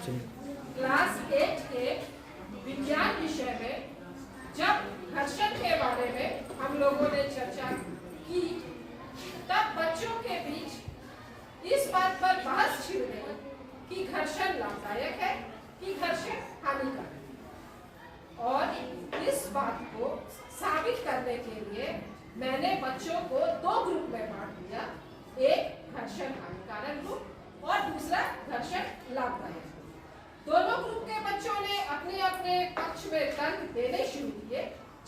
Class 8 के विज्ञान विषय में जब घर्षण के बारे में हम लोगों ने चर्चा की, तब बच्चों के बीच इस बात पर बहस छिड़ गई कि घर्षण लाभदायक है कि घर्षण हानिकारक है। और इस बात को साबित करने के लिए मैंने बच्चों को दो ग्रुप में बांट दिया, एक घर्षण हानिकारक ग्रुप और दूसरा घर्षण लाभदायक। दोनों ग्रुप के बच्चों ने अपने अपने पक्ष में तर्क देने शुरू किए।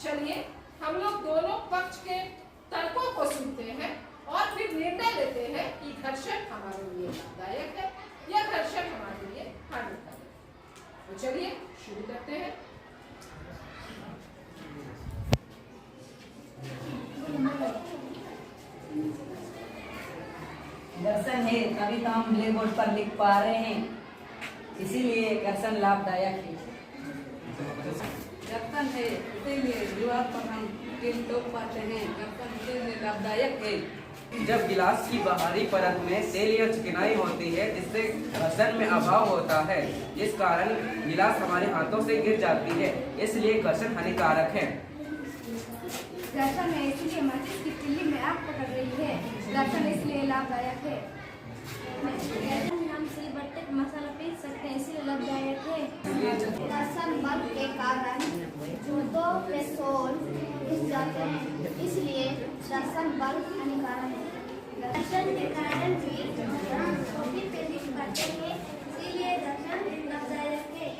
चलिए हम लोग दोनों पक्ष के तर्कों को सुनते हैं और फिर निर्णय लेते हैं कि घर्षण हमारे लिए लाभदायक है या घर्षण हमारे लिए हानिकारक है। तो चलिए शुरू करते हैं। घर्षण है तभी तो हम ब्लैक बोर्ड पर लिख पा रहे हैं, इसीलिए घर्षण लाभदायक है। घर्षण है इसीलिए दीवार पर हम कील ठोक पाते हैं, घर्षण इसीलिए लाभदायक है। जब गिलास की बाहरी परत में तेल या चिकनाई होती है, जिससे घर्षण में अभाव होता है, जिस कारण गिलास हमारे हाथों से गिर जाती है, इसलिए घर्षण हानिकारक है। घर्षण है इसलिए माचिस की तिल्ली में आग पकड़ रही है, घर्षण इसलिए लाभदायक है। हम सिलबट्टे पर मसाला पीस सकते हैं, इसलिए लाभदायक है। घर्षण बल के कारण जूतों के सोल घिस जाते हैं, इसलिए घर्षण बल हानिकारक है। घर्षण के कारण भी छोटी पेलिश करते हैं, इसलिए घर्षण लाभदायक है।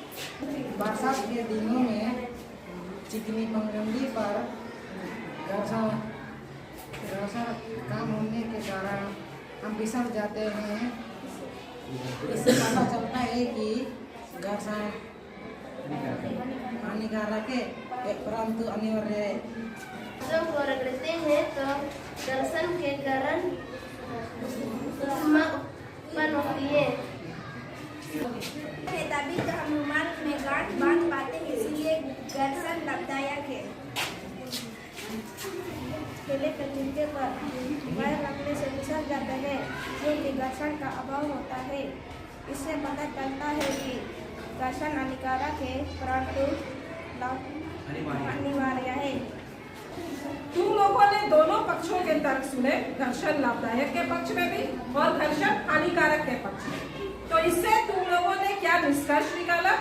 बरसात के दिनों में चिकनी पगडंडी पर घर्षण कम होने के कारण हम फिसल जाते हैं। इससे पता चलता है कि घर्षण हानिकारक है, परंतु अनिवार्य है। जब वो रगड़ते हैं तो घर्षण के कारण उत्पन्न होती है, तभी तो हम रुमाल में गांठ बांध पाते हैं, इसलिए घर्षण लाभदायक है। केले के छिलके पर पैर रखने से फिसल जाते हैं, क्योंकि घर्षण का अभाव होता है। इससे पता चलता है कि घर्षण हानिकारक है, परंतु अनिवार्य है। तुम लोगों ने दोनों पक्षों के तर्क सुने, घर्षण लाभदायक के पक्ष में भी और घर्षण हानिकारक के पक्ष में। तो इससे तुम लोगों ने क्या निष्कर्ष निकाला?